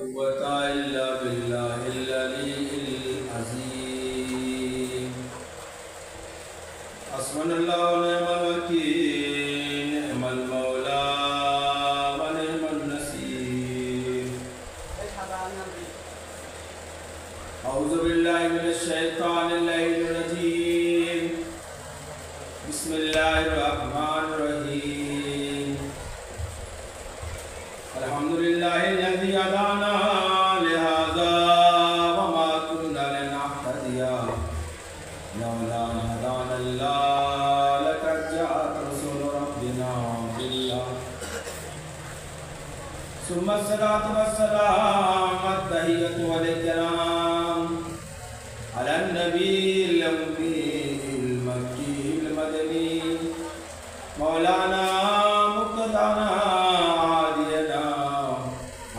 quwwata illa billahil aliyyil azim. Hasbunallahu wa ni'mal wakeel, ni'mal mawla wa ni'man nasir. A'udzu billahi minash shaitanir rajim. Bismillahirrahmanirrahim. Alhamdulillahilladzi hadana li hadza wa ma kunna linahtadiya lawla an hadana Allah laqad ja'at rusulu rabbina billah. Summa salatu wassalam at-tahiyyatu wal ikram ala an-nabiyil ummi al-makki al-madani maulana muqtadana hadiyana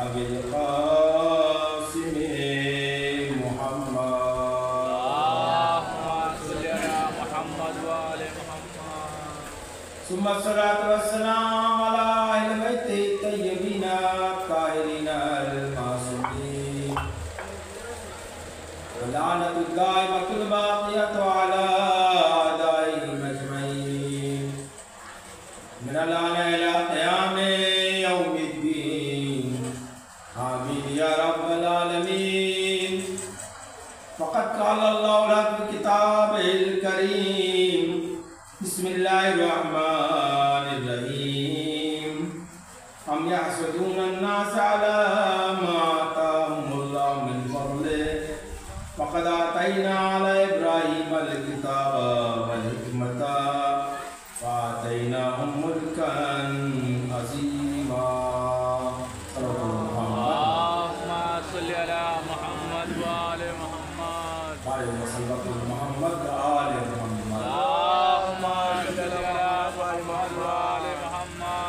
abil qasim Muhammad. Allahumma salli ala Muhammad wa ali Muhammad. Summa salatu wassalam ala ahli baiti tayyibina tahirina al-masumin wa la'natu da'imatul baqiyatu ala a'da'ihim ajma'in min al-ana ila qiyami yawmiddin. Amin ya rabbal alamin. Faqad qala Allahu fi kitabihil karim. Bismillahirrahmanirrahim. Am yahsuduna an-nasa ala ma atahumullahu min fadlihi faqad atayna ala Ibrahima al-kitaba wal hikmata wa ataynahum mulkan azima. Allahumma salli ala Muhammad wa ali Muhammad. Allahumma salli ala Muhammad wa ali Muhammad. Allahumma salli ala Muhammad wa ali Muhammad.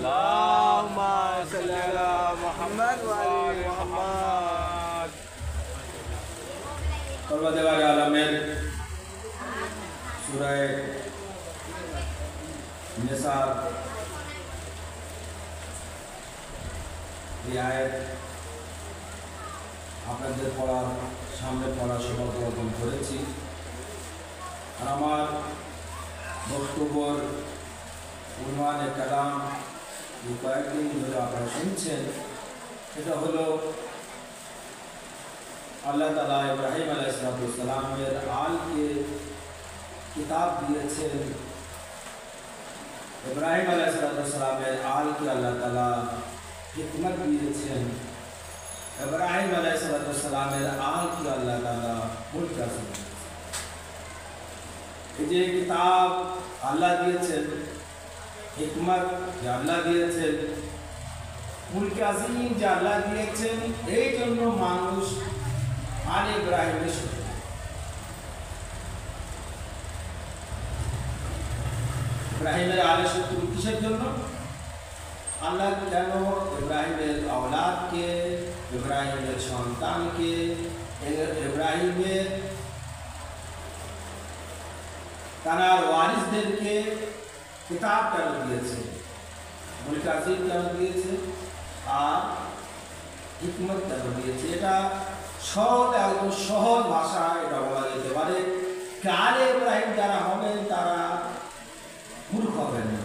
Allahumma salli ala Muhammad wa ali Muhammad. परवरदिगार आलमीन सूरह निसा এই আয়াত আপনাদের পড়ার সামনে পড়ার সৌভাগ্য অর্জন করেছি। আর আমার বক্তব্যর উন্নয়নের কালাম এই কয়েকদিন ধরে আপনারা শুনছেন, এটা হলো আল্লাহ তাআলা ইব্রাহিম আলাইহিস সালামের আলকে কিতাব দিয়েছেন। ইব্রাহিম আলাইহিস সালামের আলকে আল্লাহ তাআলা হিকমত দিয়েছেন। ইব্রাহিম আলাইহিস সালামের আলকে আল্লাহ তাআলা মুলক দিয়েছেন। এই যে কিতাব আল্লাহ দিয়েছেন, হিকমত যে আল্লাহ দিয়েছেন, মুলক আজিম যে আল্লাহ দিয়েছেন, এই জন্য মানুষ আলে ইব্রাহিমের শত্রু। ইব্রাহিমের আলে শত্রু কিসের জন্য? আল্লাহ কেন ইব্রাহিমের আওলাদকে, ইব্রাহিমের সন্তানকে, ইব্রাহিমের তার ওয়ারিসদেরকে কিতাব কেন দিয়েছে, মুলক আজিম কেন দিয়েছে, আর হিকমত কেন দিয়েছে? এটা সহজ, একদম সহজ ভাষা এটা বলা যেতে পারে। আলে ইব্রাহিম যারা হবেন তারা মূর্খ হবেন না।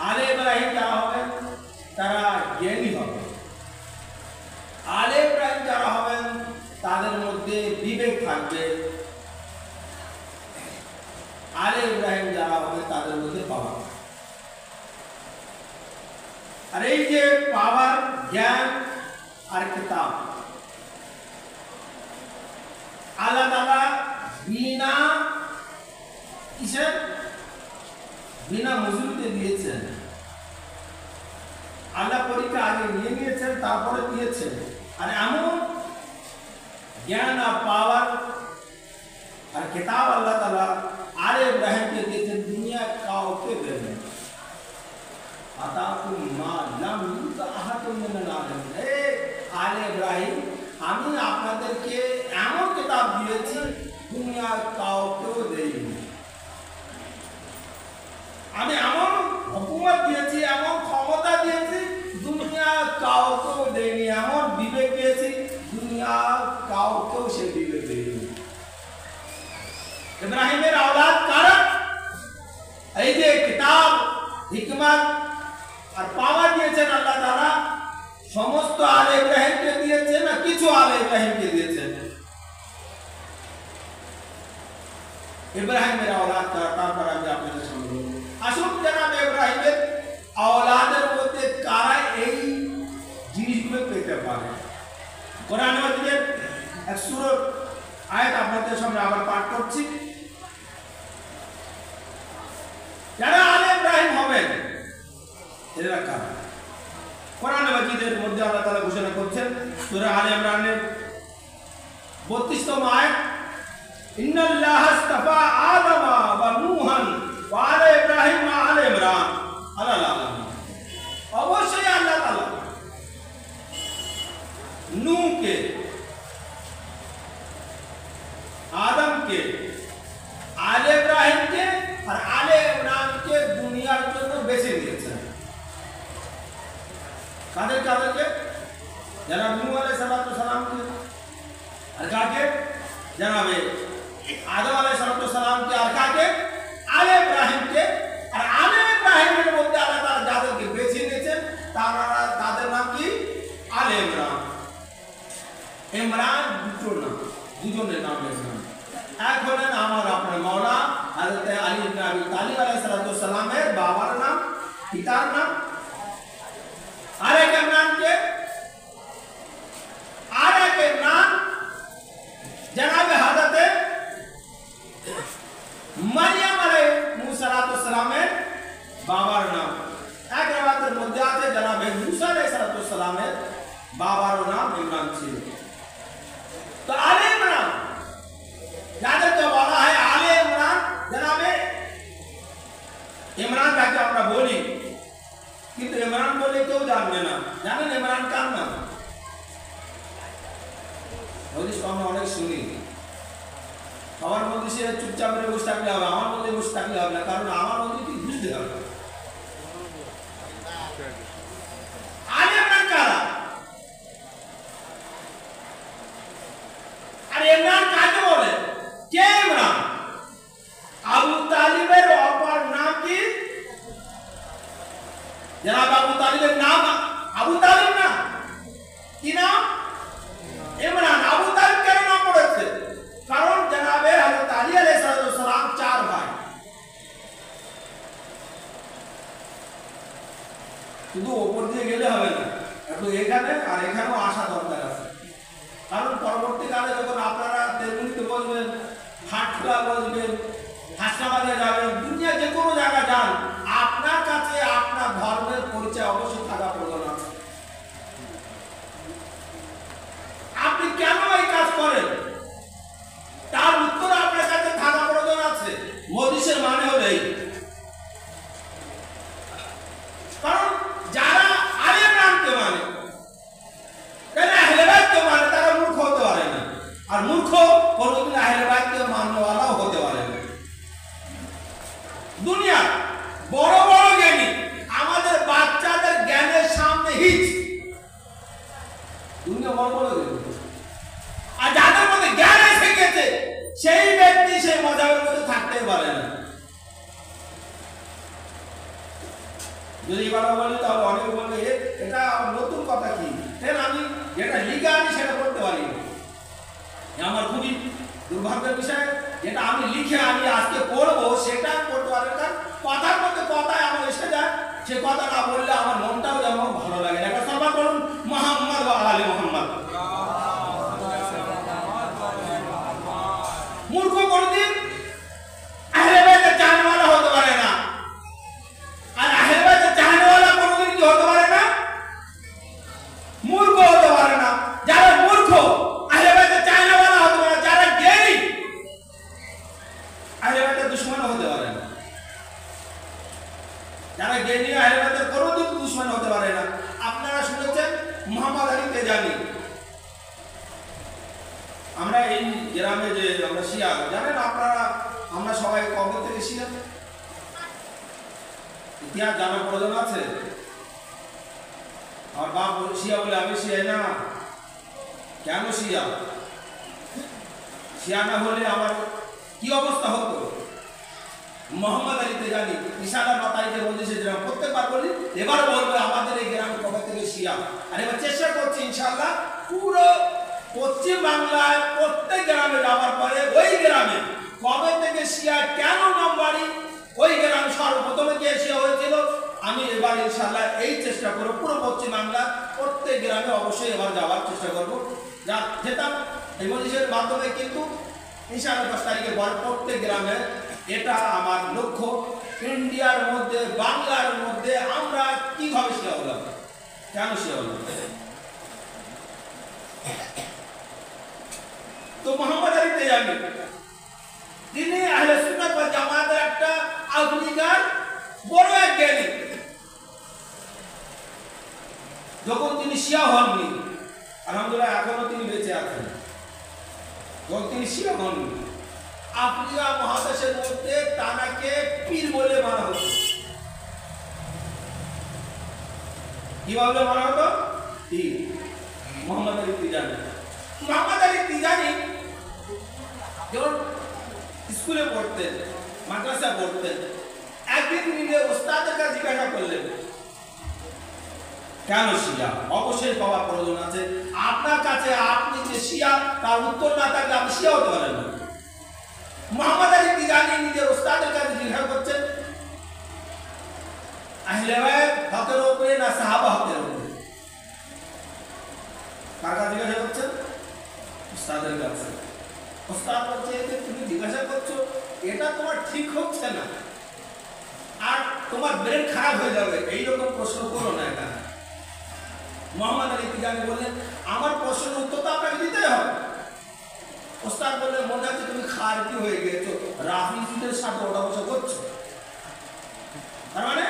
আলে ইব্রাহিম যারা হবেন তারা জ্ঞানী হবেন। আলে ইব্রাহিম যারা হবেন তাদের মধ্যে বিবেক থাকবে। আলে ইব্রাহিম যারা হবে তাদের মধ্যে পাওয়ার। আর এই যে পাওয়ার, জ্ঞান আর কিতাব আল্লাহ তাআলা বিনা কিসের, বিনা মজুরিতে দিয়েছেন। আল্লাহ পরীক্ষা আগে নিয়ে নিয়েছেন, তারপরে দিয়েছেন। আর এমন জ্ঞান আর পাওয়ার আর কিতাব আল্লাহ তাআলা আলে ইব্রাহিমকে দিয়েছেন, দুনিয়া কাউকে দেবেন। আতাকুম মা লাম ইউতা আহাদুম মিনাল আলামিন। আলে ইব্রাহিম, আমি আপনাদেরকে এমন কিতাব দিয়েছি দুনিয়ার কাউকেও দেইনি। আমি এমন হুকুমত দিয়েছি, এমন হিকমত আর পাওয়ার দিয়েছেন আল্লাহ তাআলা সমস্ত আলে ইব্রাহিমকে দিয়েছেন না কিছু আলে ইব্রাহিমকে দিয়েছেন? ইব্রাহিমের औलाद তারপর আমি আপনাদের সামনে বলবো। আসুন জনাব ইব্রাহিমের औलाদের মধ্যে কারা এই জিনিসগুলো পেতে পারে। কোরআন মাজিদের এক সূরার আয়াত আপনাদের সামনে আবার পাঠ করছি। যারা আলে ইব্রাহিম হবেন এরা কারা? কোরআন মাজিদের মধ্যে আল্লাহ তাআলা ঘোষণা করছেন সূরা আলে ইমরানের 32তম আয়াত, ইন্নাল্লাহা ইসতাফা আদামা ওয়া নূহান ওয়া আলা ইব্রাহিম ওয়া আলা ইমরান আলাল আলামিন। অবশ্যই আল্লাহ তাআলা নূহকে, আদমকে, আলে ইব্রাহিমকে আর আলে ইমরানকে দুনিয়ার জন্য বেছে নিয়েছেন। কাদের কাদেরকে? যারা নূহ আলাইহিস সালামকে, আর কাকে? জানাবে আদম আলাইহিস সালামকে, আর কাকে? আলে ইব্রাহিমকে। আর আলে ইব্রাহিমের মধ্যে আল্লাহ তাআলা যাদেরকে বেছে নিয়েছেন তাদের নাম কি? আলে ইমরান। ইমরান দুজনের নাম ইমরান। এক হলেন আমার আপনার মাওলা হযরত আলী ইবনে আবি তালিব আলাইহিস সালামের বাবার নাম, পিতার নাম। আরেক ইমরানকে, আরেক ইমরান জনাবে হযরত মারইয়াম আলাইহিস সালামের বাবার নাম। এক রাওয়াতের মধ্যে আছে জনাবে মুসা আলাইহিস সালামের বাবার নাম ইমরান ছিল। তো আলে ইমরান যাদেরকে বলা হয় আলে ইমরান, জনাবে ইমরান কাকে আমরা বলি, কিন্তু ইমরান বলে কেউ জানবে না। জানেন ইমরান কার নাম? আমরা অনেক শুনি, আমার মধ্যে সে চুপচাপ করে বসে থাকলে হবে, আমার মধ্যে বসে থাকলে হবে না, কারণ আমার মধ্যে কি বুঝতে হবে। আলে ইমরান কারা? আর ইমরান কাকে বলে? কে ইমরান? আবু তালিবের অপর নাম কি? জনাব আবু তালিবের নাম আবু তালিব না, কি নাম? ইমরান। আবু তালিব কেন নাম পড়েছে? কারণ জনাবে হযরত আলী আলাইহিস সালাম 4 ভাই। শুধু উপর দিয়ে গেলে হবে না, একটু এখানে আর এখানেও আসা দরকার আছে। কারণ পরবর্তীকালে যখন আপনারা তেলমুড়িতে বসবেন, হাটখোলা বসবেন, হাসনাবাদে যাবেন, দুনিয়া যে কোনো জায়গায় যান, আপনার কাছে আপনার ধর্মের পরিচয় অবশ্যই থাকা প্রয়োজন আছে। আপনি কেন এই কাজ করেন তার উত্তর আপনার কাছে থাকা প্রয়োজন আছে। মজলিসের মানে হলো এই। কারণ যারা আলে ইমরানকে মানে, আহলে বাইতকে মানে, তারা মূর্খ হতে পারে না। আর মূর্খ কোনদিন আহলে বাইতকে মাননেওয়ালাও হতে পারে না। দুনিয়া বড় বড় জ্ঞানী আমাদের বাচ্চাদের জ্ঞানের সামনে হিচ। দুনিয়া বড় বড় জ্ঞানী, আর যাদের মধ্যে জ্ঞান এসে গেছে সেই ব্যক্তি সেই মাযহাবের মধ্যে থাকতে পারে না। যদি কথা বলি তাহলে অনেকে বলবে এটা নতুন কথা কি, আমি যেটা লিখে আনি সেটা করতে পারি না। আমার খুবই দুর্ভাগ্যের বিষয়, যেটা আমি লিখে আনি আজকে পড়বো সেটা করতে পারি না। কথার মধ্যে কথায় আমার এসে যায়, সে কথা না বললে আমার মনটাও যেমন ভালো লাগে না। সবাই বলুন মুহাম্মদ ওয়া আলে মুহাম্মদ। মূর্খ কোনদিন আহলে বাইতের চাহনেওয়ালা হতে পারে না, আর আহলে বাইতের চাহনেওয়ালা কোনদিন কি হতে পারে না? মূর্খ হতে পারে না। যারা মূর্খ আহলে বাইতের চাহনেওয়ালা হতে পারে, যারা জ্ঞানী আহলে বাইতের দুশমন হতে পারে না। যারা জ্ঞানী আহলে বাইতের কোনদিন দুশমন হতে পারে না। আপনারা শুনেছেন মুহাম্মদ আলী তেজানি, আমরা এই গ্রামে যে আমরা শিয়া, জানেন আপনারা আমরা সবাই কবে থেকে শিয়া? ইতিহাস জানার প্রয়োজন আছে? আর বাপ শিয়া বলে আমি শিয়া না। কেন শিয়া? শিয়া না হলে আমার কি অবস্থা হতো? মোহাম্মদ আলী তেজানি ইশারা 9 তারিখে বলেছে যে প্রত্যেক এবার বলবে আমাদের এই গ্রামে কবে থেকে শিয়া। আর এবার চেষ্টা করছি ইনশাআল্লাহ পুরো পশ্চিম বাংলায় প্রত্যেক গ্রামে যাওয়ার পরে ওই গ্রামে কবে থেকে শিয়া, কেন নামবাড়ি, ওই গ্রামে সর্বপ্রথমে কে শিয়া হয়েছিল, আমি এবার ইনশাআল্লাহ এই চেষ্টা করব পুরো পশ্চিম বাংলা প্রত্যেক গ্রামে অবশ্যই এবার যাওয়ার চেষ্টা করব। যা যেতাম এই মজলিসের মাধ্যমে, কিন্তু ইনশাআল্লাহ 10 তারিখের পর প্রত্যেক গ্রামে, এটা আমার লক্ষ্য। ইন্ডিয়ার মধ্যে, বাংলার মধ্যে আমরা কিভাবে শিয়া হলাম, কেন শিয়া হলাম। তো মোহাম্মদ আলী তেজানি তিনি আহলে সুন্নাত ওয়াল জামাতের একটা আধুনিকার বড় এক জ্ঞানী। যখন তিনি শিয়া হননি, আলহামদুলিল্লাহ এখনো তিনি বেঁচে আছেন, যখন তিনি শিয়া হননি, আফ্রিকা মহাদেশের মধ্যে তানাকে পীর বলে মানা হতো। কিভাবে মানা হতো? পীর। মোহাম্মদ আলী তিজানি, মোহাম্মদ আলী তিজানি যখন স্কুলে পড়তেন, মাদ্রাসা পড়তেন, একদিন নিজে ওস্তাদের কাছে জিজ্ঞাসা করলেন কেন শিয়া। অবশ্যই পাওয়ার প্রয়োজন আছে আপনার কাছে, আপনি যে শিয়া তার উত্তর না থাকলে আপনি শিয়া হতে পারেন না। মোহাম্মদ আলী তিজানি নিজের ওস্তাদের কাছে জিজ্ঞাসা করছেন আহলে বাইত হকের উপরে না সাহাবা হকের উপরে। কার কাছে জিজ্ঞাসা করছেন? ওস্তাদের কাছে। ওস্তাদ বলছে যে তুমি জিজ্ঞাসা করছো এটা তোমার ঠিক হচ্ছে না, আর তোমার ব্রেন খারাপ হয়ে যাবে, এইরকম প্রশ্ন করো না। এটা মোহাম্মদ আলী তিজানি বললেন আমার প্রশ্নের উত্তর তো আপনাকে দিতে হবে। ওস্তাদ বললেন মনে হচ্ছে তুমি খারকি হয়ে গিয়েছো, রাফিজিদের সাথে ওঠা বসা করছো। তার মানে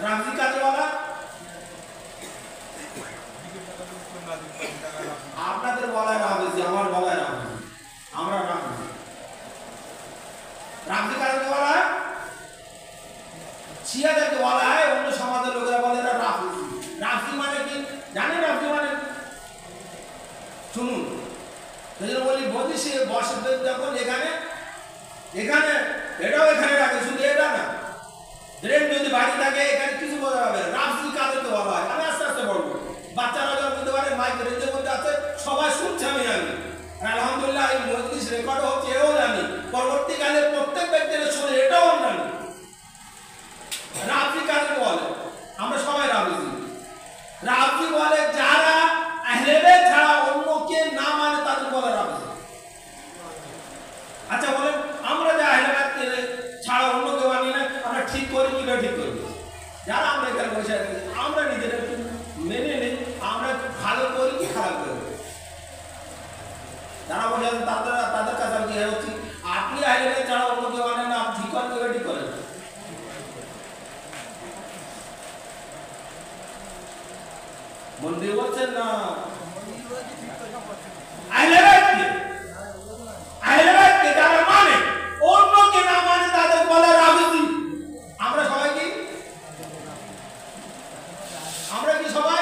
রাফিজি কাকে বলা? আপনাদের বলা রাফিজি, আমার বলা রাফিজি, আমরা রাফিজি। রাফিজি কাকে বলা? শিয়াদেরকে বলা হয়, অন্য সমাজের লোকেরা বলে এরা রাফিজি। রাফিজি মানে কি জানেন? রাফিজি মানে শুনুন, বলি বলি সে বসে যখন এখানে এখানে এটাও এখানে রাখে, শুধু এটা না, ব্রেন যদি বাড়ি থাকে এখানে কিছু বোঝা যাবে না। রাফিজি কাদেরকে বলা হয়? আমি আস্তে আস্তে বলবো, বাচ্চারা যখন বুঝতে পারে মাইক রেঞ্জের মধ্যে আছে, সবাই শুনছে, আমি জানি, আলহামদুলিল্লাহ এই মজলিস রেকর্ড হচ্ছে এও জানি, পরবর্তীকালে প্রত্যেক ব্যক্তির শুনে এটাও জানি। রাফিজি কাদেরকে বলে? আমরা সবাই রাফিজি। রাফিজি বলে যারা আহলে বাইত ছাড়া অন্যকে না মানে তাদের বলে রাফিজি। আচ্ছা বলেন, আমরা যে আহলে বাইত ছাড়া অন্যকে মানি না, আমরা ঠিক করি কি না ঠিক করি? যারা আমরা এখানে বসে আছি আমরা নিজেরা মেনে নেই, আমরা ভালো করি কি খারাপ করি? যারা বসে আছেন তাদের কাছে আমি জিজ্ঞাসা করছি আপনি আহলে বাইত ছাড়া অন্যকে মানেন না, আপনি ঠিক করেন কি ঠিক করেন? মন দিয়ে বলছেন না? আহলে বাইতকে যারা মানে, অন্যকে না মানে তাদের বলে রাফিজি। আমরা সবাই কি? আমরা কি সবাই?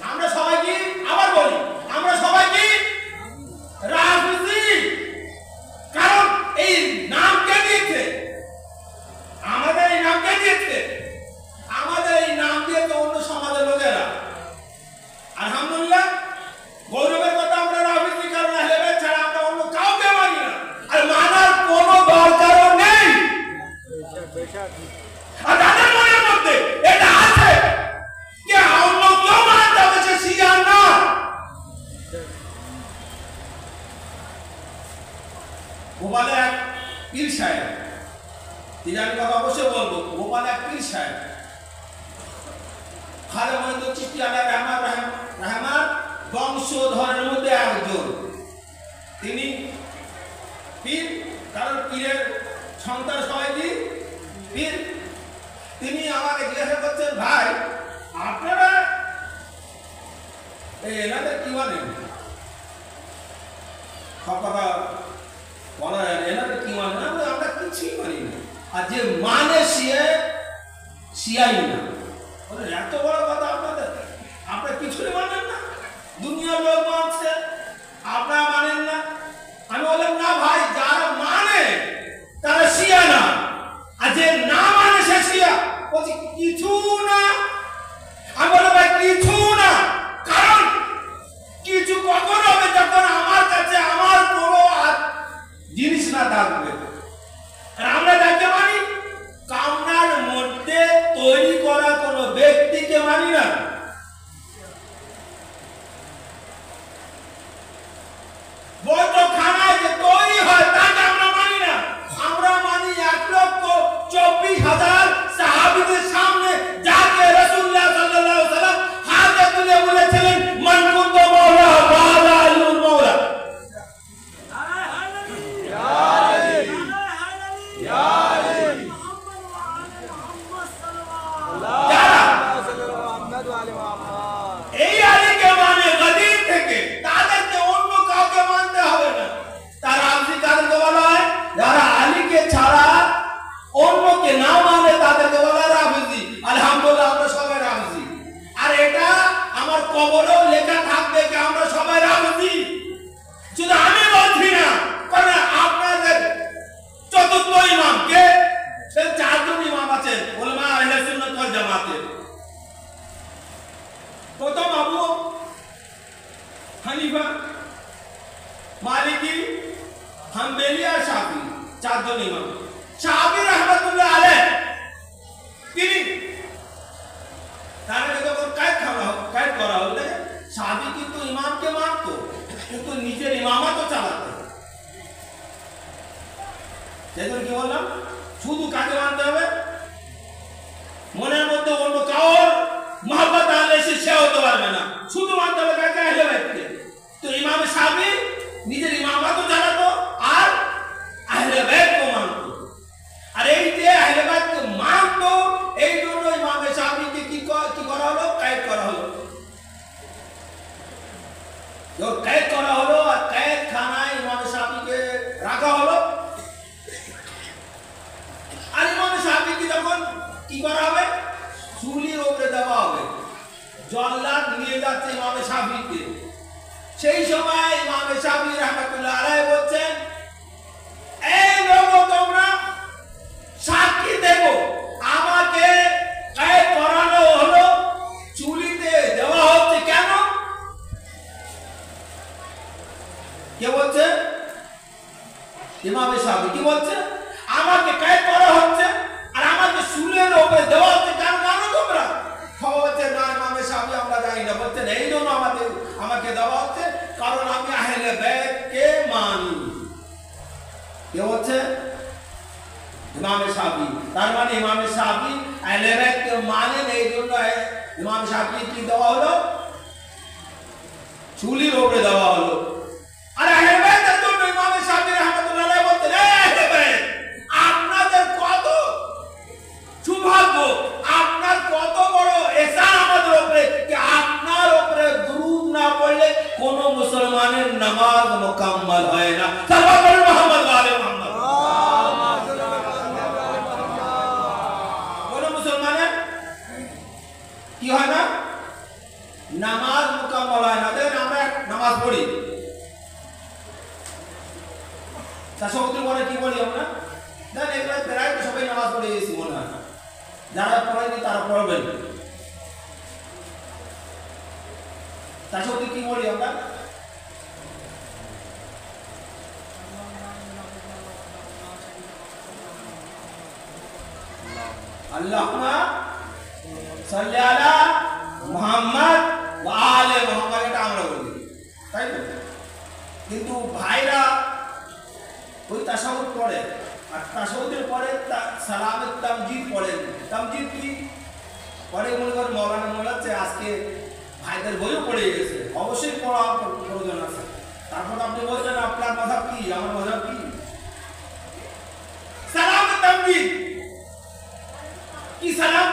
আমরা সবাই কি? আবার বলি, আমরা সবাই কি রাফিজি? কারণ এই নাম কে দিয়েছে? আমাদের এই নাম কে দিয়েছে? আমাদের এই নাম দিয়েছে অন্য সমাজের লোকেরা। আলহামদুলিল্লাহ, গৌরবের কথা আমরা রাফিজি, কারণ আহলে বাইত ছাড়া আমরা অন্য কাউকে মানি না, আর মানার কোনো দরকারও নেই। আর তাদের মনের মধ্যে এটা আছে যে অন্য কেউ মানতে হবে, সে শিয়া না। গোপালে এক পীর সাহেব, তিজানি কথা অবশ্যই বলবো, গোপালে এক পীর সাহেব খাজা মঈনুদ্দিন চিশতি আলাইহির রহমান বংশধরের মধ্যে একজন। তিনি পীর, কারণ পীরের সন্তান সবাই কি পীর। তিনি আমাকে জিজ্ঞাসা করছেন ভাই আপনারা এই এনাদের কি মানেন? সব কথা বলা যায়, এনাদের কি মানে? আমরা কিছুই মানি না, আর যে মানে শিয়াই না। এত বড় কথা আপনাদের, আপনারা কিছুই মানেন না, দুনিয়ার লোক মানছে, আপনারা মানেন না। আমি বললাম না ভাই, যারা মানে তারা শিয়া না, এই আলীকে মানে গদির থেকে, তাদেরকে অন্য কাউকে মানতে হবে না। তার রামজি কাদেরকে বলা হয়? যারা আলীকে ছাড়া অন্যকে না মানে তাদেরকে বলা হয় রামজি। আলহামদুলিল্লাহ আমরা সবাই রামজি। আর এটা আমার কবরেও লেখা থাকবে যে আমরা সবাই রামজি। শুধু আমি বলছি না, কারণ আপনাদের চতুর্থ ইমাম কে? চারজন ইমাম আছেন উলামা আহলে সুন্নাত ওয়াল জামাতের। প্রথম আবু হানিফা, মালিকি, হাম্বলি আর শাফি, চারজন ইমাম। শাফি রাহমাতুল্লাহ আলাইহ তিনি তার যখন কায়েদ করা হলো, শাফি কিন্তু ইমামকে মানতো কিন্তু নিজের ইমামাতও চালাতো। সেজন্য কি বললাম, শুধু কাকে মানতে হবে? মনের মধ্যে অন্য কাউর মহব্বত আনলে সে হতে পারবে না, শুধু মানতে হবে কাকে? আহলে বাইতকে। তো ইমাম শাফি নিজের ইমামাতও চালাতো আর আহলে বাইতকেও মানতো। আর এই যে আহলে বাইতকে মানতো, এই জন্য ইমাম শাফিকে কি করা হলো? কায়েদ করা হলো। যখন কায়েদ করা হলো আর কায়েদ খানায় ইমাম শাফিকে রাখা হলো, আর ইমাম শাফিকে যখন কি করা হবে? চুলির উপরে দেওয়া হবে। জল্লাদ নিয়ে যাচ্ছে ইমাম শাফিকে। সেই সময় ইমাম শাফি রাহমাতুল্লাহ আলাইহি বলছেন, এই লোক তোমরা সাক্ষী দেখো, আমাকে কায়েদ করানো হলো, চুলিতে দেওয়া হচ্ছে কেন? কে বলছে? ইমাম শাফি কি বলছে? আমাকে কায়েদ করা হচ্ছে আর আমাকে চুলের উপরে দেওয়া হচ্ছে কেন জানো তোমরা? বলছে না ইমাম শাফি আমরা জানি না। বলছেন এই জন্য আমাকে দেওয়া হচ্ছে কারণ আমি আহলে বাইতকে মানি। কে বলছে? ইমাম শাফি। তার মানে ইমাম শাফি আহলে বাইতকে মানেন, এই জন্য ইমাম শাফি কি দেওয়া হলো? চুলির উপরে দেওয়া হলো। আর আহলে বাইতের জন্য ইমাম শাফি রাহমাতুল্লাহ আলাইহি বলতেন, এই আহলে বাইত আপনাদের কত সৌভাগ্য, আপনার কত বড় ihsan আমাদের উপরে যে আপনার উপরে দুরূদ না পড়লে কোন মুসলমানের নামাজ মুকাম্মাল হয় না। সাল্লাল্লাহু আলাইহি মুহাম্মদ ওয়া আলি মুহাম্মদ। কোন মুসলমানের কি হয় না? নামাজ মুকাম্মাল হয় না। দেখেন আমরা নামাজ পড়ি, তাশাহুদের পরে কি বলি আমরা? দেখেন এগুলো প্রায় সবাই নামাজ পড়ে গেছি মনে হয়। যারা পড়েনি তারা পড়বেন। তাশাহুদে কি বলি আমরা? আল্লাহুম্মা সাল্লি আলা মুহাম্মদ ওয়া আলি মুহাম্মদ, এটা আমরা বলি, তাই তো? কিন্তু ভাইরা ওই তাশাহুদ পড়ে আর তাশাহুদের পরে সালামের তামজিদ পড়েন। তামজিদ কি পরে? মনে করেন মৌলানা বলাচ্ছে আজকে ভাইদের বইও পড়ে গেছে, অবশ্যই পড়া প্রয়োজন আছে। তারপর আপনি বলছেন আপনার মাযহাব কি, আমার মাযহাব কি? সালামের তামজিদ কি সালাম?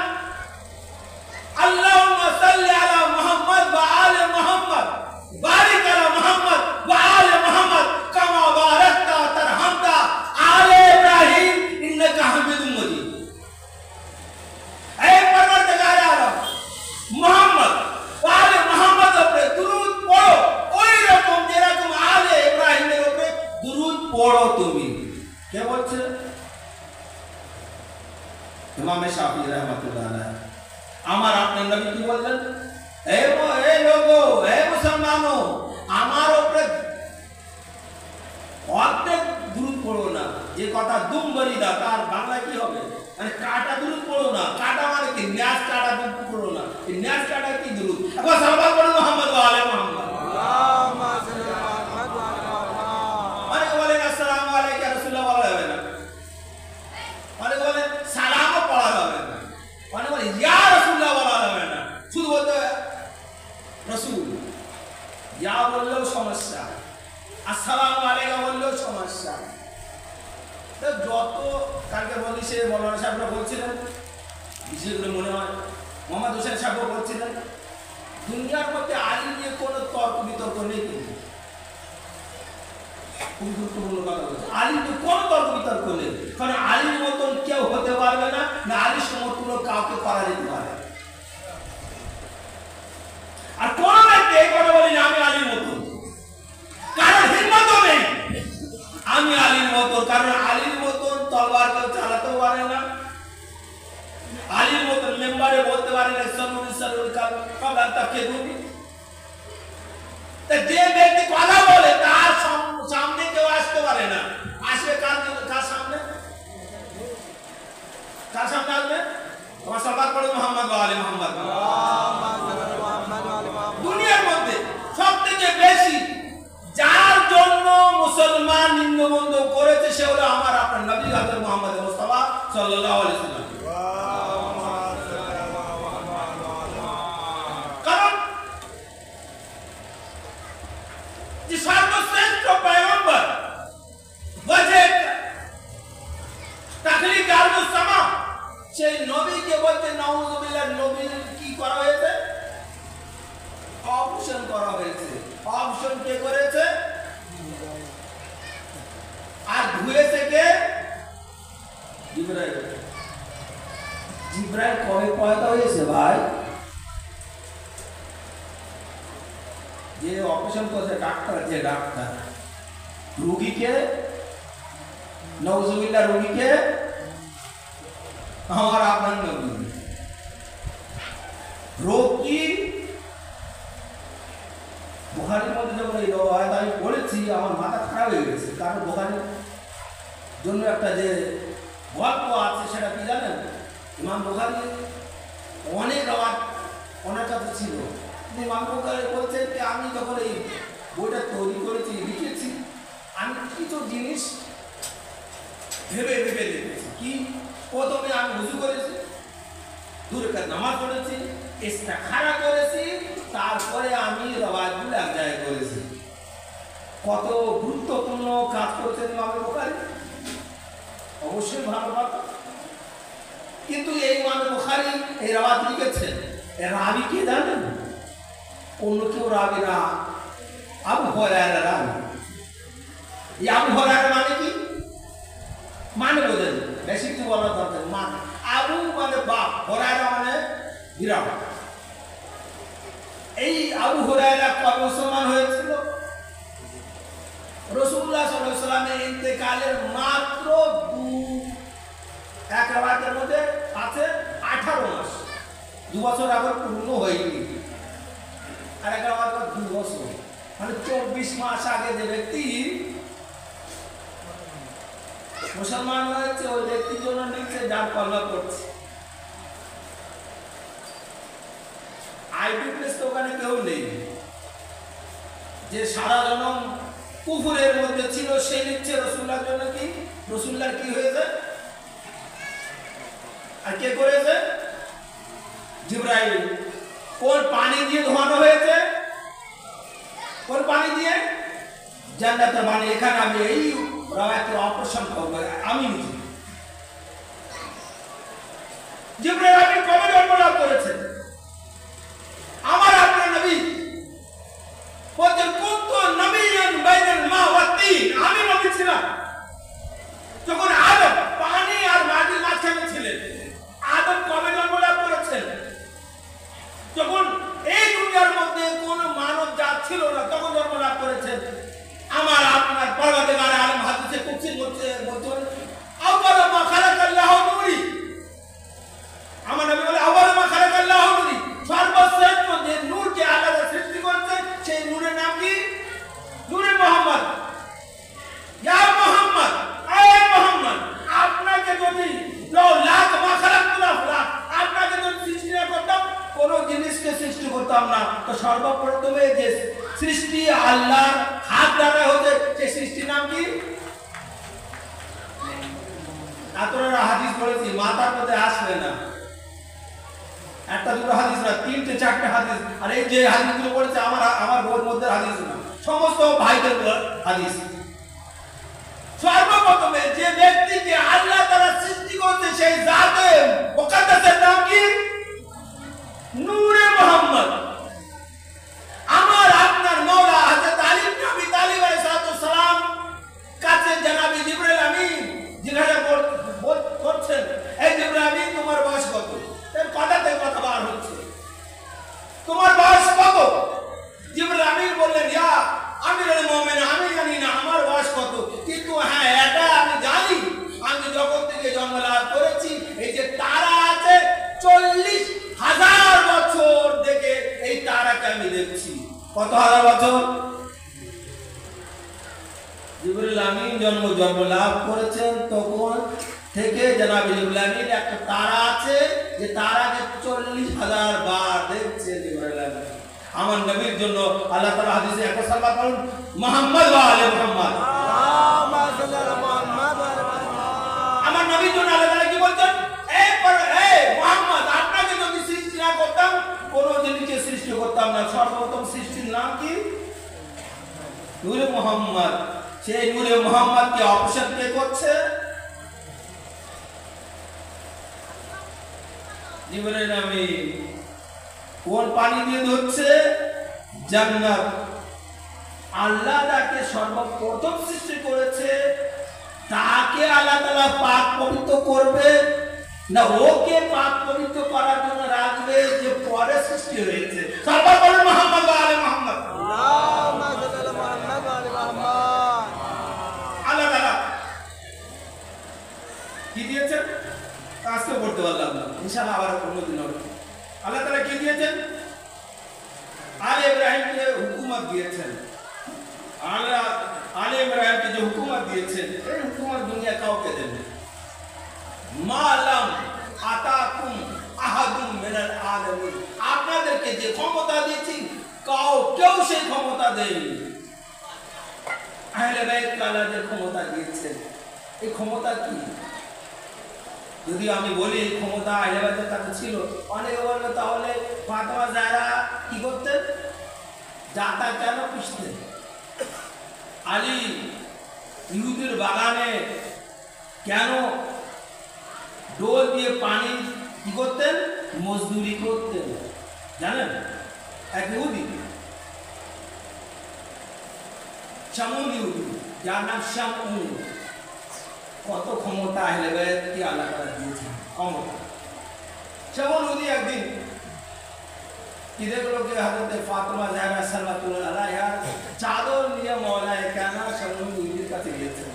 আল্লাহুম্মা সাল্লি আলা মুহাম্মদ ওয়া আলি মুহাম্মদ বারিক আলা মুহাম্মদ ওয়া আলি মুহাম্মদ কামা বারাকতা তারহামতা আলে ইব্রাহিম ইন্নাকা হামিদুম মাজিদ। এই পরওয়ারদিগার আলম মুহাম্মদ ওয়া আলি মুহাম্মদ উপরে দুরূদ পড়ো, ওই রকম যেরকম আলে ইব্রাহিমের উপরে দুরূদ পড়ো তুমি। কে বলছে? ইমাম শাফি রাহমাতুল্লাহ আলাইহি। আমার আপনার নবী কি বললেন? এই লোগো, এই মুসলমানো, আমার উপরে অর্ধেক দুরূদ পড়ো না। যে কথা দুমবরিদা, তার বাংলা কি হবে? মানে কাটা দুরূদ পড়ো না। কাটা মানে কি? ন্যাস কাটা দুরূদ পড়ো না। এই ন্যাস কাটা কি দুরূদ? একবার সাল্লাল্লাহু আলাইহি মুহাম্মদ ওয়া আলি মুহাম্মদ। আল্লাহুম্মা সাল্লি আলা মুহাম্মদ ওয়া আলি মুহাম্মদ। মানে বলেন আসসালামু আলাইকা রাসূলুল্লাহ বলা যাবে না। মানে বলেন সালামও পড়া যাবে না। মানে বলে ইয়া রাসূলুল্লাহ বলা যাবে না। শুধু বলতে রাসূল। ইয়া বললেও সমস্যা, আসসালামু আলাইকা বললেও সমস্যা। যত কালকে বলি সে মৌলানা সাহেবরা বলছিলেন, বিশেষ করে মনে হয় মোহাম্মদ হোসেন সাহেব বলছিলেন দুনিয়ার মধ্যে আলী নিয়ে কোনো তর্ক বিতর্ক নেই, কিন্তু খুব গুরুত্বপূর্ণ কথা বলছে, আলী নিয়ে কোনো তর্ক বিতর্ক নেই, কারণ আলীর মতন কেউ হতে পারবে না, না আলীর সমতুল্য কাউকে করা যেতে পারে। আর কোন ব্যক্তি এই কথা বলি না আমি আলীর মতন, কারণ হিম্মত নেই আমি আলীর মতন, কারণ আলীর মতন তলবার কেউ চালাতেও পারে না, আলীর মতন মেম্বারে বলতে পারে না যে ব্যক্তি কথা বলে তার সামনে কেউ আসতে পারে না, আসবে কার সামনে, কার সামনে আসবে? তোমার সবার পড়ে মোহাম্মদ ওয়া আলি মোহাম্মদ। দুনিয়ার মধ্যে সব থেকে বেশি যার জন্য মুসলমান নিম্নবন্ধ করেছে সে হলো আমার আপনার নবী হযরত মুহাম্মদ মুস্তাফা সাল্লাল্লাহু আলাইহি ওয়াসাল্লাম। কারণ যে সর্বশ্রেষ্ঠ পয়গম্বর ওয়াজে তাখলিক আরদুস সামা, সেই নবীকে বলতে নাউযুবিল্লাহ, নবীর কি করা হয়েছে? অপশন করা হয়েছে। অপশন কে করেছে? আর ধুয়েছে কে? জিবরাইল। জিবরাইল কবে পয়দা হয়েছে ভাই? যে অপারেশন করছে ডাক্তার, যে ডাক্তার রোগীকে নাউযুবিল্লাহ রোগীকে আমার আপনার নবী রোগ কি? বুখারীর মধ্যে যখন এই রওয়ায়াত আমি পড়েছি আমার মাথা খারাপ হয়ে গেছে, কারণ বুখারীর জন্য একটা যে গল্প আছে সেটা কি জানেন? ইমাম বুখারী অনেক রওয়ায়াত ওনার কাছে ছিল, ইমাম বুখারী বলছেন যে আমি যখন এই বইটা তৈরি করেছি লিখেছি আমি কিছু জিনিস ভেবে ভেবে দেখেছি। কি? প্রথমে আমি ওযু করেছি, দুই রাকাত নামাজ পড়েছি, ইস্তিখারা করেছি, তারপরে আমি রওয়ায়াতগুলো এক জায়গায় করেছি। কত গুরুত্বপূর্ণ কাজ করেছেন ইমাম বুখারী, অবশ্যই ভালো কথা। কিন্তু এই ইমাম বুখারী এই রওয়ায়াত লিখেছেন, এর রাবি কে জানেন? অন্য কেউ রাবি না, আবু হুরায়রা রাবি। এই আবু হুরায়রা মানে কি? মানে বোঝেন, বেশি কিছু বলার দরকার মানে আবু মানে বাপ, হুরায়রা মানে বিরাট। এই আবু হুরায়রা কবে মুসলমান হয়েছিল? রাসূলুল্লাহ সাল্লাল্লাহু আলাইহি ওয়াসাল্লামের ইন্তেকালের মাত্র এক রাওয়ায়াতের মধ্যে আছে 18 মাস, 2 বছর আগে পূর্ণ হয়নি, আর এক রাওয়ায়াত 2 বছর, মানে 24 মাস আগে যে ব্যক্তি মুসলমান হয়েছে ওই ব্যক্তির জন্য নিচে যার কলমা করছে। আইপিএস তো ওখানে কেউ নেই, যে সারা জনম কুফুরের মধ্যে ছিল সে নিচ্ছে রাসূলুল্লাহর জন্য কি? রাসূলুল্লাহ কি হয়েছে? আর কে করেছে? জিবরাইল। কোন পানি দিয়ে ধোয়ানো হয়েছে? কোন পানি দিয়ে? জান্নাতের পানি। এখানে আমি এই রাওয়ায়াতের অপারেশন করব আমি নিজে। জিবরাইল আপনি কবে জন্ম লাভ করেছেন? আমার আপনার নবী বলছেন কুনতু নবিয়্যান বাইনাল মা ওয়া তিন, আমি নবী ছিলাম যখন আদম পানি আর মাটির মাঝখানে ছিলেন। আদম কবে জন্ম লাভ করেছেন? যখন এই দুনিয়ার মধ্যে কোনো মানব জাত ছিল না তখন জন্ম লাভ করেছেন। আমার আপনার পরওয়ারদিগার আলম হাদিসে কুদসি বলছেন আউয়াল মা খালাকাল্লাহু নূরি, আমার নবী বলে আউয়াল মা খালাকাল্লাহু নূরি, সর্বশ্রেষ্ঠ যে নূরকে আল্লাহ সৃষ্টি করেছেন সেই নূরের নাম কি? নূরে মুহাম্মদ। ইয়া মুহাম্মদ, আয় মুহাম্মদ, আপনাকে যদি লাখ মা খালাকাল্লাহু আপনাকে যদি সৃষ্টি না করতাম কোন জিনিসকে সৃষ্টি করতাম না, তো সর্বপ্রথমে যে সৃষ্টি আল্লাহর হাত দ্বারা হতে সেই সৃষ্টির নাম কি? আপনারা হাদিস পড়েছি, মাথার মধ্যে আসবে না, একটা দুটো হাদিস না, 3টে 4টে হাদিস। আর এই যে হাদিসগুলো পড়েছে আমার বইয়ের মধ্যে হাদিস না, সমস্ত ভাইদের হাদিস। সর্বপ্রথমে যে ব্যক্তিকে আল্লাহ তাআলা সৃষ্টি করতে সেই জাতে মুকদ্দাসের নাম কি? নূরে মুহাম্মদ। লাভ করেছি। এই যে তারা আছে 40,000 বছর থেকে এই তারাকে আমি দেখছি। কত হাজার বছর? জিবরিল আমিন জন্ম লাভ করেছেন তখন থেকে জনাব জিবরিল আমিন একটা তারা আছে যে তারাকে 40,000 বার দেখছে জিবরিল আমিন। আমার নবীর জন্য আল্লাহ তাআলা হাদিসে একবার সাল্লাল্লাহু আলাইহি ওয়া সাল্লাম মুহাম্মদ ওয়া আলে মুহাম্মদ, আমার নবীর জন্য আল্লাহ তাআলা কি বলছেন? এই মুহাম্মদ, আপনাকে যদি সৃষ্টি না করতাম কোন জিনিসকে সৃষ্টি করতাম না। সর্বপ্রথম সৃষ্টির নাম কি? নূরে মুহাম্মদ। সেই নূরে মুহাম্মদকে অপসারণ কে করছে? জিবরিল আমিন। কোন পানি দিয়ে ধরছে? জান্নাত। আল্লাহ তাকে সর্বপ্রথম সৃষ্টি করেছে, তাকে আল্লাহ তাআলা পাক পবিত্র করবে না ওকে পাক পবিত্র করার জন্য রাখবে যে পরে সৃষ্টি হয়েছে? সবার বলেন মুহাম্মদ ওয়া আলে মুহাম্মদ। আল্লাহুম্মা সাল্লি আলা মুহাম্মদ ওয়া আলে মুহাম্মদ। আল্লাহ তাআলা কি দিয়েছেন? আজকে পড়তে পারলাম না, ইনশাআল্লাহ আবার কোনদিন হবে। আল্লাহ তাআলা কি দিয়েছেন? আলে ইব্রাহিমকে হুকুমত দিয়েছেন। আলে ইব্রাহিমকে যে হুকুমত দিয়েছেন, এই হুকুমত দুনিয়া কাউকে দেন না। মালাম আতাকুম আহাদুম মিনাল আলামিন, আপনাদেরকে যে ক্ষমতা দিয়েছি কেউ সেই ক্ষমতা দেয়নি। আহলে বাইত আল্লাহ যে ক্ষমতা দিয়েছেন, এই ক্ষমতা কি? যদি আমি বলি এই ক্ষমতা আহলে বাইতের কাছে ছিল, অনেকে বলবে তাহলে ফাতেমা জাহরা কি করতেন? জাতা কেন পিষতেন? আলী ইহুদির বাগানে কেন ডোল দিয়ে পানি কি করতেন? মজদুরি করতেন। জানেন? এক ইহুদি, শামুন ইহুদি, যার নাম শামুন, কত ক্ষমতা আহলে বাইতকে আল্লাহ তাআলা দিয়েছেন, ক্ষমতা। শামুন ইহুদি একদিন কি দেখলো যে হযরত ফাতেমা জাহরা সাল্লাল্লাহু আলাইহা চাদর নিয়ে মওলায়ে কায়নাত শামুন ইহুদির কাছে গিয়েছেন।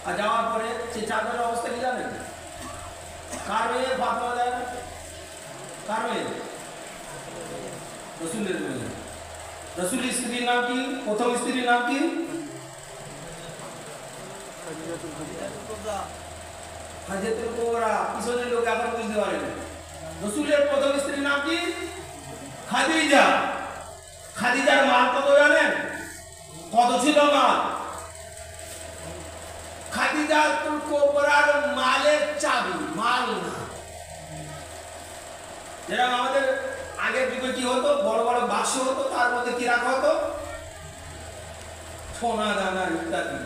আর যাওয়ার পরে সে চাদরের অবস্থা কি জানেন? কার মেয়ে? ফাতেমা জাহরা। কার মেয়ে? রাসূলের মেয়ে। রাসূলের স্ত্রীর নাম কি? প্রথম স্ত্রীর নাম কি? হাজরাতুল কুবরা। পিছনের লোক আবার বুঝতে পারে না। রাসূলের প্রথম স্ত্রীর নাম কি? খাদিজা। খাদিজার মাল কত জানেন? কত ছিল মাল? খাদিজাতুল কুবরার মালের চাবি, মাল না। যেরকম আমাদের আগের যুগে কি হতো? বড় বড় বাক্স হতো, তার মধ্যে কি রাখা হতো? সোনা দানা ইত্যাদি।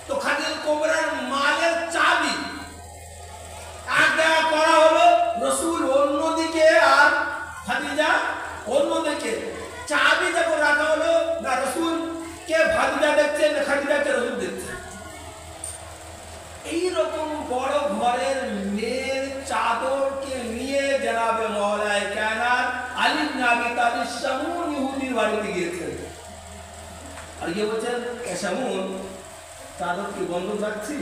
তো খাদিজাতুল কুবরার মালের চাবি এক জায়গায় করা হলো, রাসূল অন্যদিকে আর খাদিজা অন্যদিকে। চাবি যখন রাখা হলো, না রাসূল কে খাদিজা দেখছেন না খাদিজাকে রাসূল দেখছেন। এইরকম বড় ঘরের মেয়ের চাদরকে নিয়ে জনাবে মওলায়ে কায়নাত আলী ইবনে আবি তালিব শামুন ইহুদির বাড়িতে গিয়েছেন। আর গিয়ে বলছেন, শামুন, চাদর কি বন্ধ রাখছি,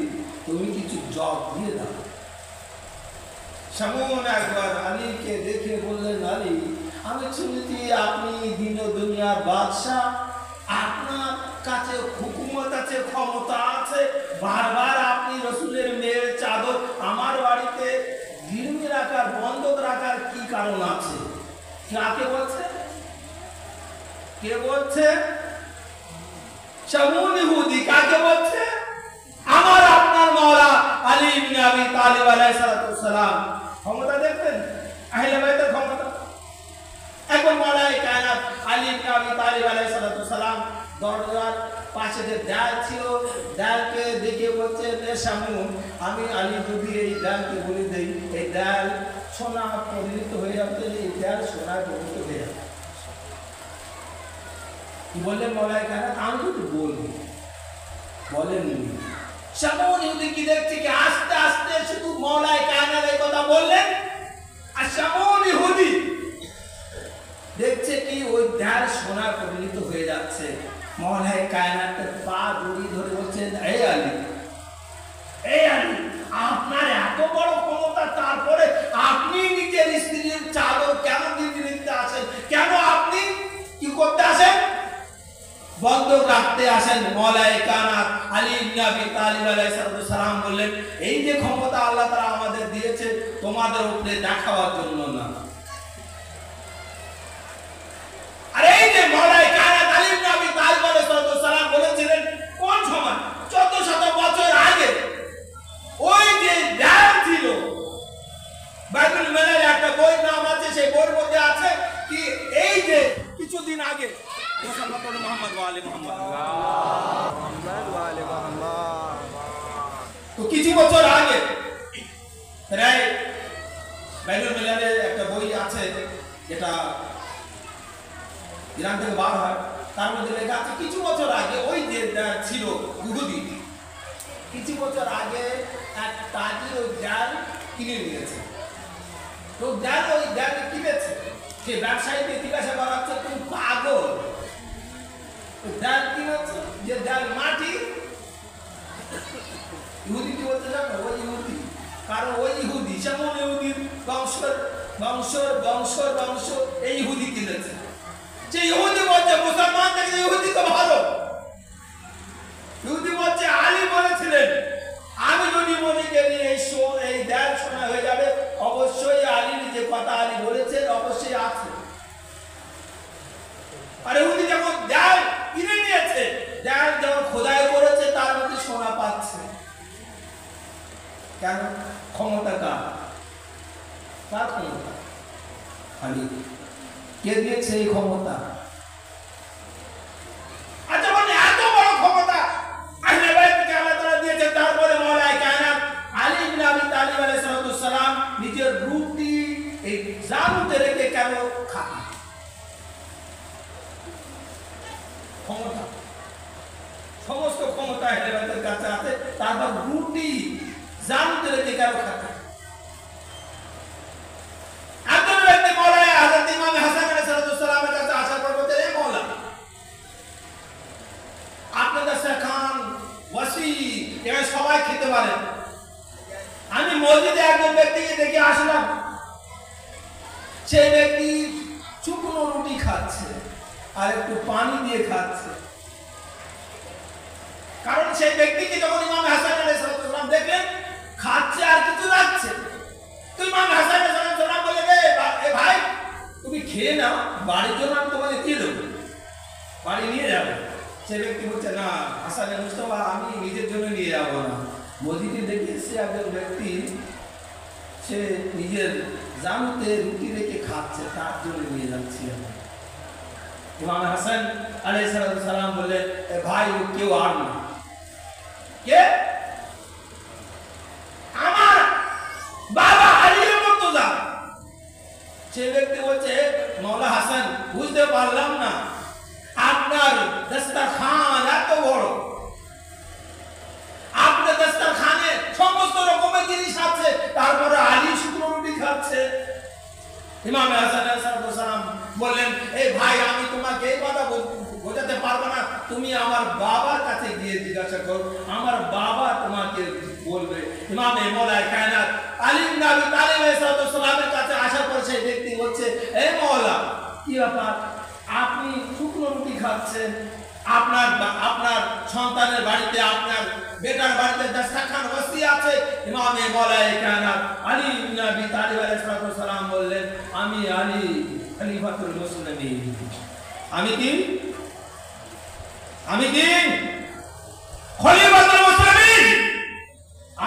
তুমি কিছু জব দিয়ে দাও। শামুন একবার আলীকে দেখে বললেন, আলী, আমি শুনেছি আপনি দিন দুনিয়ার বাদশাহ, আপনার কাছে হুকুমত আছে, ক্ষমতা আছে, বারবার আপনি রাসূলের মেয়ের চাদর আমার বাড়িতে গিরমি রাখার, বন্ধক রাখার কি কারণ আছে? কাকে বলছে? কে বলছে? শামুন ইহুদি। কাকে বলছে? আমার আপনার মাওলা আলী ইবনে আবি তালিব আলাইহিস সালাম। ক্ষমতা দেখতেন? আহলে বাইতের ক্ষমতা। এখন মওলায়ে কায়নাত আলী ইবনে আবি তালিব আলাইহিস সালাম দরজার পাশে যে দেয়াল ছিল, দেয়ালকে দেখে বলছে, শামুন, আমি আলী যদি এই দেয়ালকে বলে দেই, এই দেয়াল সোনা পরিণত হয়ে যাবে, এই দেয়াল সোনায় পরিণত হয়ে যাবে। বললেন মওলায়ে কায়নাত, আমি তো বলবো। বলেননি। শামুন ইহুদি কি দেখছে কি আস্তে আস্তে শুধু মওলায়ে কায়নাত এই কথা বললেন, আর শামুন ইহুদি দেখছে কি ওই দেয়াল সোনায় পরিণত হয়ে যাচ্ছে। মওলায়ে কায়নাতের পা জড়িয়ে ধরে বলছেন, এই আলী, এই আলী, তত্ত্ব রাখতে আসেন মওলায়ে কায়নাত আলী ইবনে আবি তালিব আলাইহিস সালাম বললেন, এই যে ক্ষমতা আল্লাহ তাআলা আমাদের দিয়েছে তোমাদের উপরে দেখাবার জন্য না। আর এই যে মওলায়ে কায়নাত আলী ইবনে আবি তালিব আলাইহিস সালাম বলেছিলেন কোন সময় 1400 বছর আগে, ওই যে জ্ঞান ছিল, বাইতুল মালের একটা বই নাম আছে, সেই বইয়ের মধ্যে আছে কি এই যে কিছুদিন আগে তো কিছু বছর আগে প্রায় বাইতুল মালের একটা বই আছে যেটা ইরান থেকে বার হয়, তার মধ্যে লেখা আছে কিছু বছর আগে ওই যে ছিল ইহুদি, কিছু বছর আগে এক তাজির ওই জাল কিনে নিয়েছে। তো জাল ওই জাল কিনেছে, সে ব্যবসায়ীকে জিজ্ঞাসা করা হচ্ছে তুমি পাগল, জাল কিনেছে যে জাল মাটি। ইহুদি কি বলতে জানো? ওই ইহুদি, কারণ ওই ইহুদি যেমন ইহুদির বংশের বংশের বংশের বংশ এই ইহুদি কিনেছে। যে ইহুদি বলছে মুসলমান থেকে ইহুদি তো ভালো। ইহুদি বলছে আলী বলেছিলেন আমি যদি মনে করি এই দেয়াল সোনা হয়ে যাবে, অবশ্যই আলীর যে কথা আলী বলেছেন অবশ্যই আছে। আর ইহুদি যখন দেয়াল কিনে নিয়েছে, দেয়াল যখন খোদাই করেছে তার মধ্যে সোনা পাচ্ছে। কেন? ক্ষমতা কার? কার ক্ষমতা? আলী। কে দিয়েছে এই ক্ষমতা? আর যখন এত বড় ক্ষমতা আহলে বাইতকে আল্লাহ তাআলা দিয়েছেন, তারপরে মওলায়ে কায়নাত আলী ইবনে আবি তালিব আলাইহিস সালাম নিজের রূপটি এই জানুতে রেখে কেন খান? ক্ষমতা, সমস্ত ক্ষমতা আহলে বাইতের কাছে আছে, তারপর রূপটি জানুতে রেখে কেন খান? সবাই খেতে পারে। আমি মসজিদে একজন ব্যক্তিকে দেখে আসলাম, সেই ব্যক্তি শুকনো রুটি খাচ্ছে আর একটু পানি দিয়ে খাচ্ছে। কারণ সেই ব্যক্তিকে যখন ইমাম হাসান আলাইহিস সালাম দেখলেন খাচ্ছে আর কিছু রাখছে, তো ইমাম হাসান আলাইহিস সালাম বলে, এ ভাই তুমি খেয়ে নাও, বাড়ির জন্য আমি তোমাকে দিয়ে দেবো, বাড়ি নিয়ে যাবো। সে ব্যক্তি বলছে না হাসান মুস্তাফা আমি নিজের জন্য নিয়ে যাবো না, মসজিদে দেখে এসে একজন ব্যক্তি সে নিজের জানুতে রুটি রেখে খাচ্ছে, তার জন্য নিয়ে যাচ্ছি আমি। ইমাম হাসান আলাইহিস সালাম বললেন ভাই ও কেউ আর না, কে? আমার বাবা আলীর মুর্তজা। সে ব্যক্তি বলছে মাওলা হাসান বুঝতে পারলাম না, আপনার দস্তরখান এত বড়, আপনার দস্তরখানে সমস্ত রকমের জিনিস আছে, তারপরে আলী শুকনো রুটি খাচ্ছে। ইমাম হাসান আলাইহিস সালাম বললেন এই ভাই আমি তোমাকে এই কথা বোঝাতে পারবো না, তুমি আমার বাবার কাছে গিয়ে জিজ্ঞাসা করো, আমার বাবা তোমাকে বলবে। ইমাম মওলায়ে কায়নাত আলী ইবনে আবি তালিব আলাইহিস সালামের কাছে আসার পর সেই ব্যক্তি বলছে এই মওলা কি ব্যাপার, আপনি শুকনো রুটি খাচ্ছেন, আপনার সন্তানের বাড়িতে আপনার বেটার বাড়িতে দস্তরখান বসি আছে। ইমাম মওলায়ে কায়নাত আলী ইবনে আবি তালিব আলাইহিস সালাম বললেন আমি আলী খলিফাতুল মুসলিমিন, আমি কি খলিফাতুল মুসলিমিন,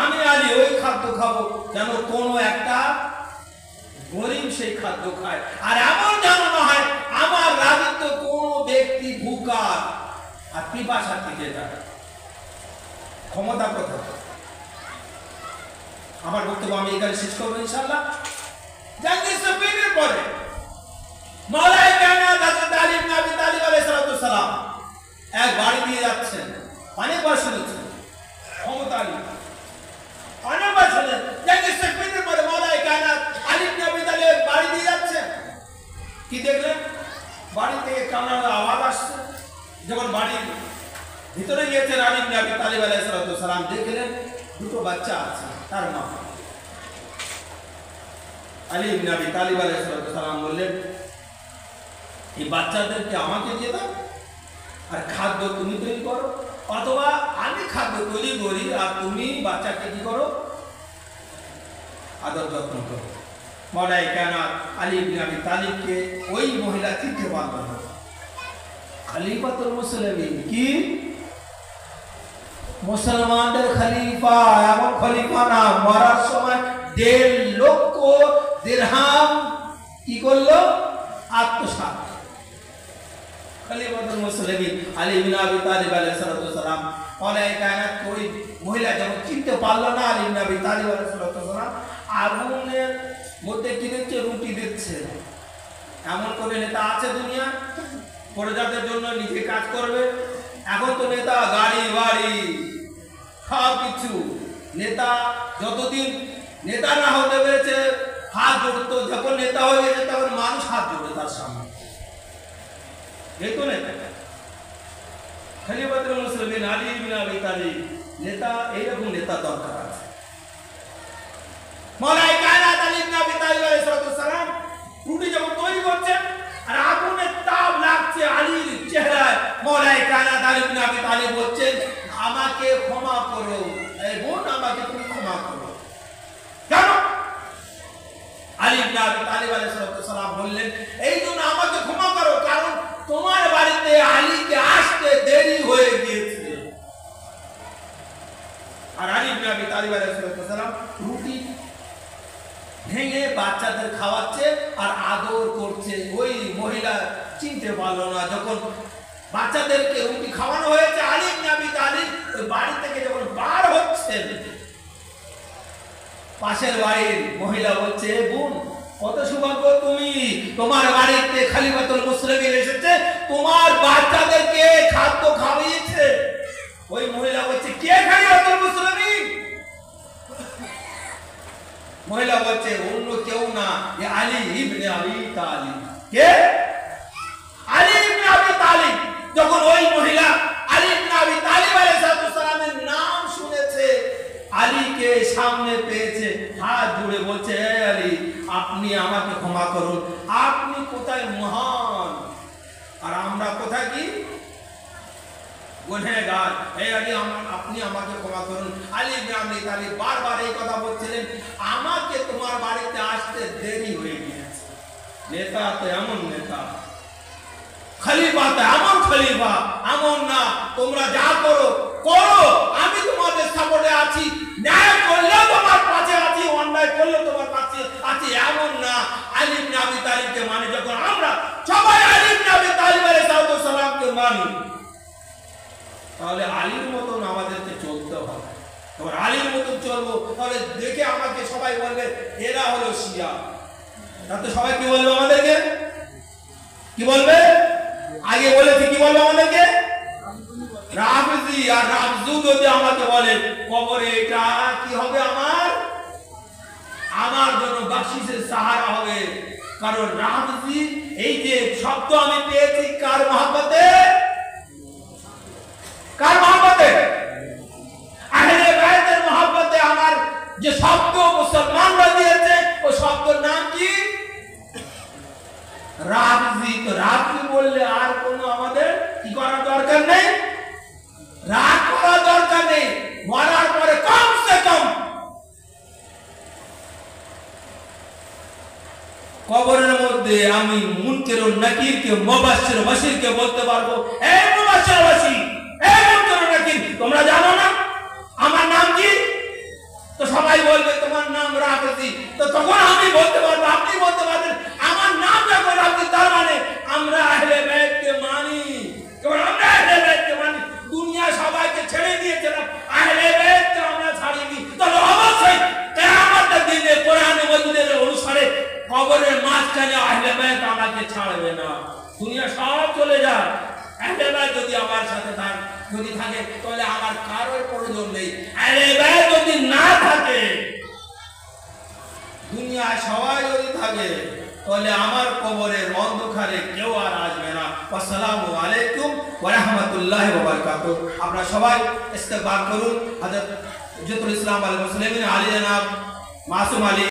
আমি আলী ওই খাদ্য খাবো যেন কোনো একটা গরিব সেই খাদ্য খায়, আর এমন যেন না হয় আমার রাজত্ব কোন ব্যক্তি ভুকা আর পিপাসা থেকে যায়। ক্ষমতা কথা। আমার বক্তব্য আমি এখানে শেষ করবো ইনশাআল্লাহ। জাঙ্গির সাফিনের পরে মওলায়ে কায়নাত হযরত আলী ইবনে আবি তালিব আলাইহিস সালাম এক বাড়ি দিয়ে যাচ্ছেন, অনেকবার শুনেছেন ক্ষমতা আলী, অনেকবার শুনেছেন। জাঙ্গির সাফিনের পরে মওলায়ে কায়নাত আলী ইবনে আবি তালিব বাড়ি দিয়ে যাচ্ছেন, কি দেখলেন বাড়ি থেকে কান্নার আওয়াজ আসছে। যখন বাড়ির ভিতরে গিয়েছেন আলী ইবনে আবি তালিব আলাইহিস সালাম দেখলেন দুটো বাচ্চা আছে, তার মা। আলী ইবনে আবি তালিব আলাইহিস সালাম বললেন এই বাচ্চাদেরকে আমাকে দিয়ে দাও, আর খাদ্য তুমি তৈরি করো, অথবা আমি খাদ্য তৈরি করি আর তুমি বাচ্চাকে কি করো, আদর যত্ন করো। মওলাই কায়নাত আলী ইবনে আবি তালিবকে ওই মহিলা চিনতে পারল না। খলিফাতুল মুসলিমিন কি মুসলমানদের খলিফা, এমন খলিফা না মরার সময় 1.5 লক্ষ দিরহাম কি করলো, আত্মসাৎ। খলিফাতুল মুসলিমিন আলী ইবনে আবি তালিব আলাইহিস সালাম মওলাই কায়নাত ওই মহিলা যখন চিনতে পারল না, আলী ইবনে আবি তালিব আলাইহিস সালাম আগুনের মধ্যে কি দিচ্ছে, রুটি দিচ্ছে। এমন করে নেতা আছে দুনিয়া, প্রজাদের জন্য নিজে কাজ করবে। এখন তো নেতা গাড়ি বাড়ি সব কিছু, নেতা যতদিন নেতা না হতে পেরেছে হাত জোড়তো, যখন নেতা হয়ে গেছে তখন মানুষ হাত জোড়ে তার সামনে। এই তো নেতা। খলিফাতুল মুসলিমিন আলী ইবনে আবি তালিব নেতা, এইরকম নেতা দরকার আছে। মওলাই কায়নাত আলী ইবনে আবি তালিব আলাইহিস সালাম রুটি যখন তৈরি করছেন আর আগুনের তাপ লাগছে আলীর চেহারায়, মওলাই কায়নাত আলী ইবনে আবি তালিব বলছেন, আমাকে ক্ষমা করো, এই বোন আমাকে তুমি ক্ষমা করো। কেন? আলী ইবনে আবি তালিব আলাইহিস সালাম বললেন, এই জন্য আমাকে ক্ষমা করো কারণ তোমার বাড়িতে আলীকে আসতে দেরি হয়ে গিয়েছে। আর আলী ইবনে আবি তালিব আলাইহিস সালাম রুটি ভেঙে বাচ্চাদের খাওয়াচ্ছে আর আদর করছে। ওই মহিলা চিনতে পারলো না, যখন বাচ্চাদেরকে রুটি খাওয়ানো হয়েছে, আলী ইবনে আবি তালিব ওই বাড়ি থেকে যখন বার হচ্ছেন, পাশের বাড়ির মহিলা বলছে, বোন কত সৌভাগ্য তুমি, তোমার বাড়িতে খলিফাতুল মুসলিমিন এসেছে, তোমার বাচ্চাদেরকে খাদ্য খাওয়িয়েছে। ওই মহিলা বলছে, কে খলিফাতুল মুসলিমিন? মহিলা বলছে, অন্য কেউ না, এ আলী ইবনে আবি তালিব। কে? আলী ইবনে আবি তালিব। যখন ওই মহিলা আলী ইবনে আবি তালিব আলাইহিস সালামের নাম শুনেছে, আলীকে সামনে পেয়েছে, হাত জুড়ে বলছে, হে আলী, আপনি আমাকে ক্ষমা করুন, আপনি কোথায় মহান আর আমরা কোথায় কি গুনহগার। হে আলী, আপনি আমাকে ক্ষমা করুন। আলী ইবনে আবি তালিব বারবার এই কথা বলছিলেন, আমাকে তোমার বাড়িতে আসতে দেরি হয়ে গিয়েছে। নেতা তো এমন নেতা, খলিফা তো এমন খলিফা, এমন না তোমরা যা করো করো, আমি তোমাদের সাপোর্টে আছি, ন্যায় করলে তোমার পাশে আছি, অন্যায় করলে তোমার পাশে আছি, এমন না। আলী ইবনে আবি তালিবকে মানে যখন আমরা সবাই আলী ইবনে আবি তালিব আলাইহিস সালামকে মানি, তাহলে আলীর মতন আমাদেরকে চলতে হবে। এবার আলীর মতন চলবো, তাহলে দেখে আমাকে সবাই বলবে এরা হলো শিয়া। তাতে সবাই কি বলবে আমাদেরকে? কি বলবে? আগে বলেছি কি বলবে আমাদেরকে? রাফজি। আর রাফজু যদি আমাকে বলে কবরে, এটা কি হবে? আমার জন্য বকশিসের সাহারা হবে। কারণ রাফজি এই যে শব্দ আমি পেয়েছি কার মহব্বতে? কার মহব্বতে? আহলে বাইতের মহব্বতে। আমার যে শব্দ মুসলমানরা দিয়েছে ওই শব্দের নাম কি? রাফজি। তো রাফজি বললে আর কোনো আমাদের কি করার দরকার নেই, রাগ করার দরকার নেই। মরার পরে কমসে কম কবরের মধ্যে আমি মুনকির ও নাকিরকে, মুবাশশির ও বাশিরকে বলতে পারবো, এই মুবাশশির ও বাশির, এই মুনকির ও নাকির, তোমরা জানো না আমার নাম কি? তো সবাই বলবে তোমার নাম রাফজি। তো তখন আমি বলতে পারবো, আপনি বলতে পারবেন আমার নাম যখন রাফজি, তার মানে আমরা আহলে বাইতকে মানি। কারণ আমরা আহলে বাইতকে মানি। দুনিয়া সবাইকে ছেড়ে দিয়েছিলাম, আহলে বাইতকে আমরা ছাড়িনি। তবে অবশ্যই কিয়ামতের দিনে কোরআন ও মাজিদের অনুসারে কবরের মাঝখানে আহলে বাইত আমাকে ছাড়বে না। দুনিয়া সব চলে যায়, আহলে বাইত যদি আমার সাথে যদি থাকে তাহলে আমার কারোর প্রয়োজন নেই। আহলে বাইত যদি না থাকে, দুনিয়ায় সবাই যদি থাকে, তাহলে আমার কবরের অন্ধকারে কেউ আর আসবে না। আসসালামু আলাইকুম ওয়া রাহমাতুল্লাহি ওয়া বারাকাতুহু। আপনারা সবাই ইস্তেগফার করুন। হযরত হুজ্জাতুল ইসলাম আল মুসলিমিন আলী জনাব মাসুম আলী